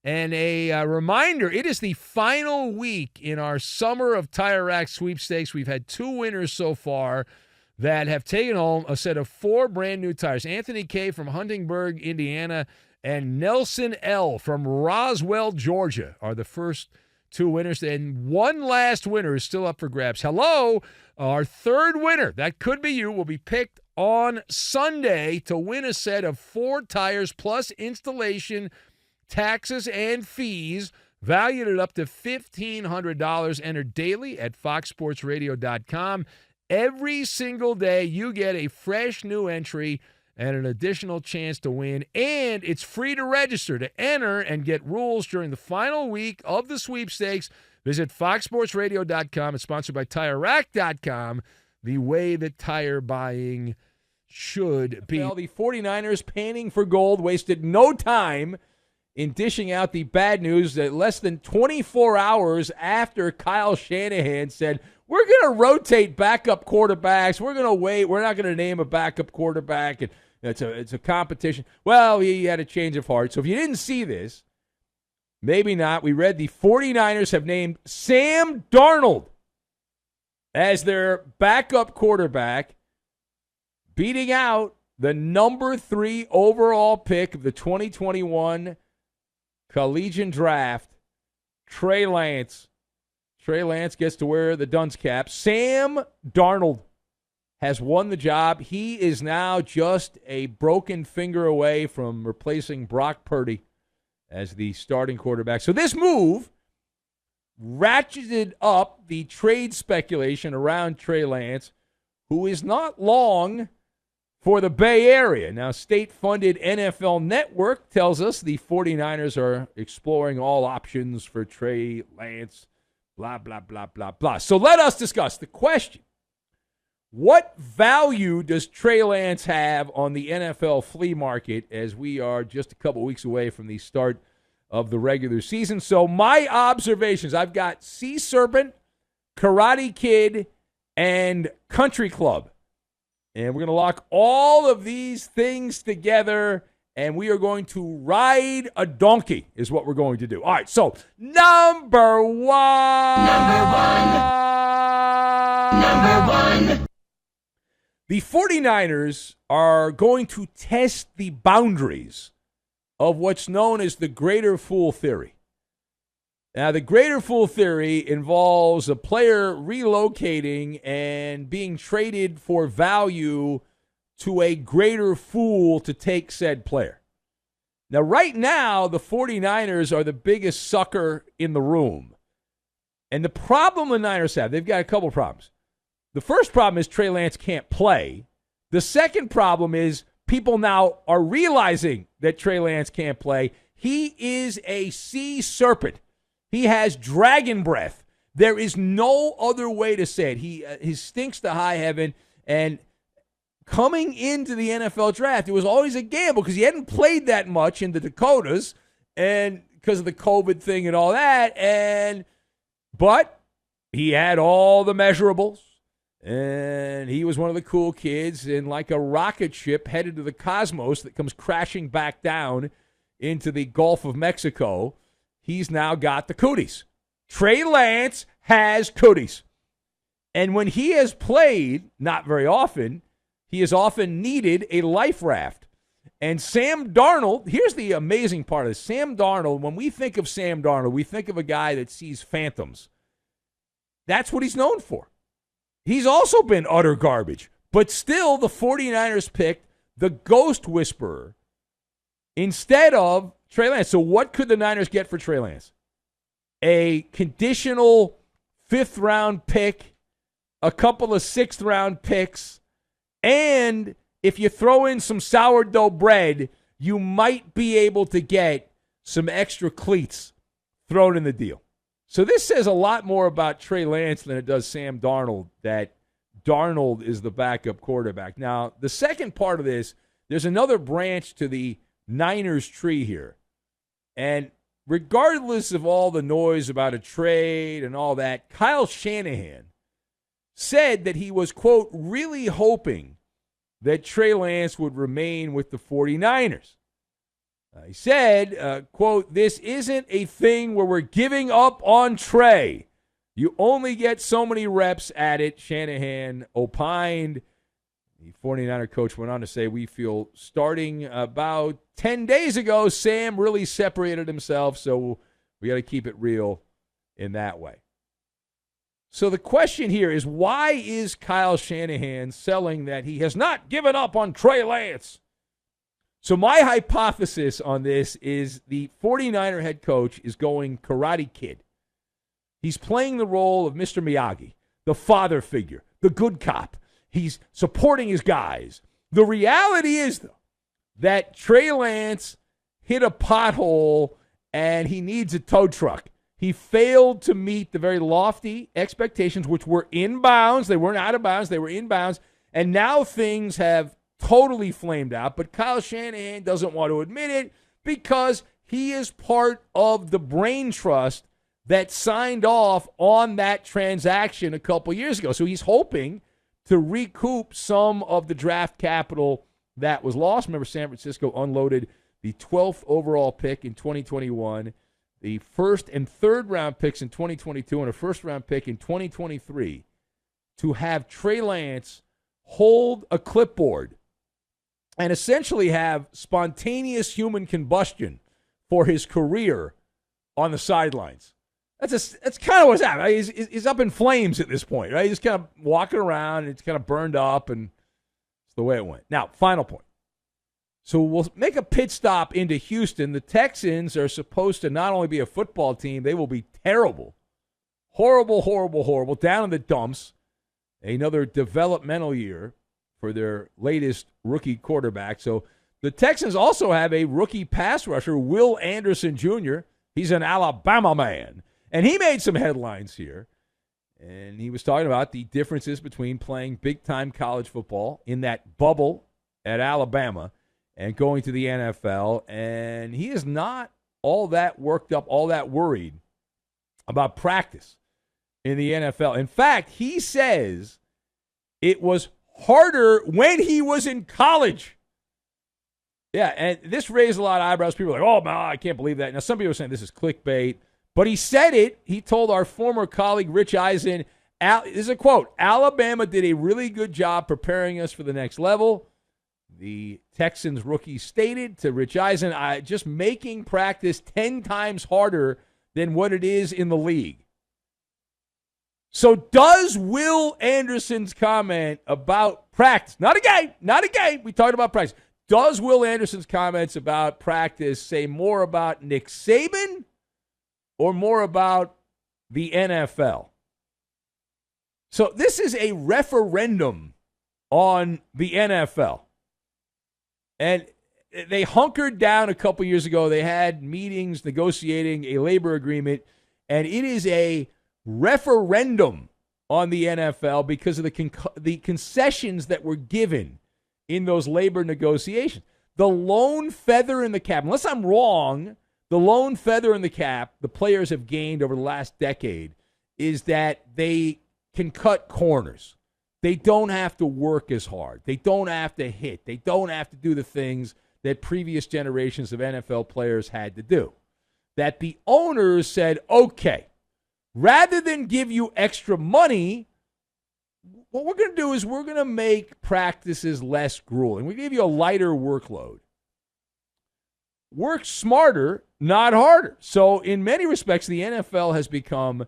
And a reminder, it is the final week in our Summer of Tire Rack Sweepstakes. We've had 2 winners so far that have taken home a set of 4 brand new tires. Anthony K. from Huntingburg, Indiana, and Nelson L. from Roswell, Georgia are the first 2 winners. And one last winner is still up for grabs. Hello, our 3rd winner, that could be you, will be picked on Sunday to win a set of 4 tires plus installation, taxes, and fees, valued at up to $1,500. Enter daily at foxsportsradio.com. Every single day, you get a fresh new entry and an additional chance to win. And it's free to register. To enter and get rules during the final week of the sweepstakes, visit foxsportsradio.com. It's sponsored by tirerack.com, the way that tire buying should be. Well, the 49ers, panning for gold, wasted no time in dishing out the bad news that less than 24 hours after Kyle Shanahan said, we're going to rotate backup quarterbacks. We're going to wait. We're not going to name a backup quarterback. And it's a competition. Well, he had a change of heart. So if you didn't see this, maybe not. We read the 49ers have named Sam Darnold as their backup quarterback, beating out the number 3 overall pick of the 2021 collegiate draft, Trey Lance. Trey Lance gets to wear the dunce cap. Sam Darnold has won the job. He is now just a broken finger away from replacing Brock Purdy as the starting quarterback. So this move ratcheted up the trade speculation around Trey Lance, who is not long for the Bay Area. Now, state-funded NFL Network tells us the 49ers are exploring all options for Trey Lance. Blah, blah, blah, blah, blah. So let us discuss the question. What value does Trey Lance have on the NFL flea market as we are just a couple weeks away from the start of the regular season? So my observations, I've got Sea Serpent, Karate Kid, and Country Club. And we're going to lock all of these things together, and we are going to ride a donkey is what we're going to do. All right, so number one. The 49ers are going to test the boundaries of what's known as the greater fool theory. Now, the greater fool theory involves a player relocating and being traded for value to a greater fool to take said player. Now, right now, the 49ers are the biggest sucker in the room. And the problem the Niners have, they've got a couple problems. The first problem is Trey Lance can't play. The second problem is people now are realizing that Trey Lance can't play. He is a sea serpent. He has dragon breath. There is no other way to say it. He stinks to high heaven. And coming into the NFL draft, it was always a gamble because he hadn't played that much in the Dakotas and because of the COVID thing and all that. But he had all the measurables, and he was one of the cool kids, and like a rocket ship headed to the cosmos that comes crashing back down into the Gulf of Mexico, he's now got the cooties. Trey Lance has cooties. And when he has played, not very often, he has often needed a life raft. And Sam Darnold, here's the amazing part of this. Sam Darnold, when we think of Sam Darnold, we think of a guy that sees phantoms. That's what he's known for. He's also been utter garbage. But still, the 49ers picked the Ghost Whisperer instead of Trey Lance. So what could the Niners get for Trey Lance? A conditional 5th-round pick, a couple of 6th-round picks, and if you throw in some sourdough bread, you might be able to get some extra cleats thrown in the deal. So this says a lot more about Trey Lance than it does Sam Darnold, that Darnold is the backup quarterback. Now, the second part of this, there's another branch to the Niners tree here. And regardless of all the noise about a trade and all that, Kyle Shanahan said that he was, quote, really hoping that Trey Lance would remain with the 49ers. He said, quote, "This isn't a thing where we're giving up on Trey. You only get so many reps at it," Shanahan opined. The 49er coach went on to say, "We feel starting about 10 days ago, Sam really separated himself, so we got to keep it real in that way." So the question here is, why is Kyle Shanahan selling that he has not given up on Trey Lance? So my hypothesis on this is the 49er head coach is going Karate Kid. He's playing the role of Mr. Miyagi, the father figure, the good cop. He's supporting his guys. The reality is, though, that Trey Lance hit a pothole and he needs a tow truck. He failed to meet the very lofty expectations, which were in bounds. They weren't out of bounds. They were in bounds. And now things have totally flamed out. But Kyle Shanahan doesn't want to admit it because he is part of the brain trust that signed off on that transaction a couple years ago. So he's hoping to recoup some of the draft capital that was lost. Remember, San Francisco unloaded the 12th overall pick in 2021, the first and third round picks in 2022, and a first round pick in 2023 to have Trey Lance hold a clipboard and essentially have spontaneous human combustion for his career on the sidelines. That's kind of what's happening. He's up in flames at this point, right? He's kind of walking around, and it's kind of burned up, and it's the way it went. Now, final point. So we'll make a pit stop into Houston. The Texans are supposed to not only be a football team, they will be terrible. Horrible, horrible, horrible. Down in the dumps. Another developmental year for their latest rookie quarterback. So the Texans also have a rookie pass rusher, Will Anderson Jr. He's an Alabama man. And he made some headlines here. And he was talking about the differences between playing big-time college football in that bubble at Alabama and going to the NFL. And he is not all that worked up, all that worried about practice in the NFL. In fact, he says it was harder when he was in college. Yeah, and this raised a lot of eyebrows. People are like, oh, man, I can't believe that. Now, some people are saying this is clickbait. But he said it. He told our former colleague, Rich Eisen, this is a quote, "Alabama did a really good job preparing us for the next level." The Texans rookie stated to Rich Eisen, "just making practice 10 times harder than what it is in the league." So does Will Anderson's comment about practice, not a game, we talked about practice. Does Will Anderson's comments about practice say more about Nick Saban or more about the NFL? So this is a referendum on the NFL. And they hunkered down a couple years ago. They had meetings negotiating a labor agreement, and it is a referendum on the NFL because of the concessions that were given in those labor negotiations. The lone feather in the cap, unless I'm wrong, the lone feather in the cap the players have gained over the last decade is that they can cut corners. They don't have to work as hard. They don't have to hit. They don't have to do the things that previous generations of NFL players had to do. That the owners said, okay, rather than give you extra money, what we're going to do is we're going to make practices less grueling. We give you a lighter workload. Work smarter, not harder. So in many respects, the NFL has become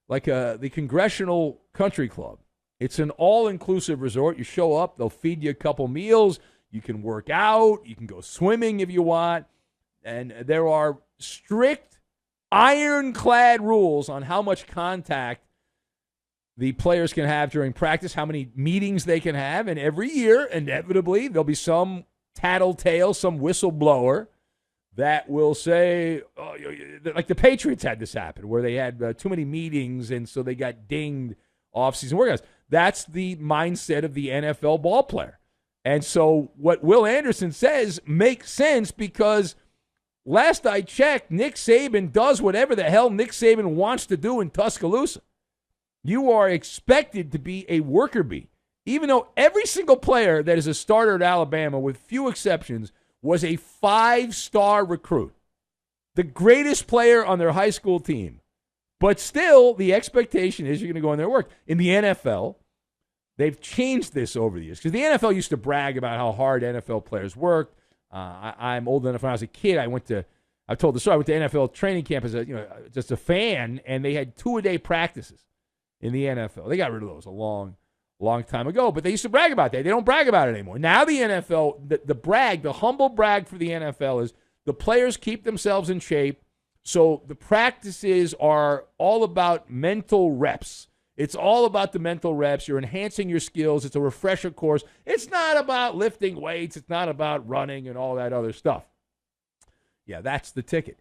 like the congressional country club. It's an all-inclusive resort. You show up, they'll feed you a couple meals. You can work out. You can go swimming if you want. And there are strict, ironclad rules on how much contact the players can have during practice, how many meetings they can have. And every year, inevitably, there'll be some tattletale, some whistleblower that will say, oh, like the Patriots had this happen, where they had too many meetings, and so they got dinged off-season workouts. That's the mindset of the NFL ball player. And so what Will Anderson says makes sense because last I checked, Nick Saban does whatever the hell Nick Saban wants to do in Tuscaloosa. You are expected to be a worker bee, even though every single player that is a starter at Alabama, with few exceptions, was a 5-star recruit, the greatest player on their high school team. But still, the expectation is you're going to go in there and work. In the NFL, they've changed this over the years because the NFL used to brag about how hard NFL players worked. I'm old enough when I was a kid. I've told the story. I went to NFL training camp as just a fan, and they had 2-a-day practices in the NFL. They got rid of those a long time ago, but they used to brag about that. They don't brag about it anymore. Now the NFL, the humble brag for the NFL is the players keep themselves in shape, so the practices are all about mental reps. It's all about the mental reps. You're enhancing your skills. It's a refresher course. It's not about lifting weights. It's not about running and all that other stuff. Yeah, that's the ticket.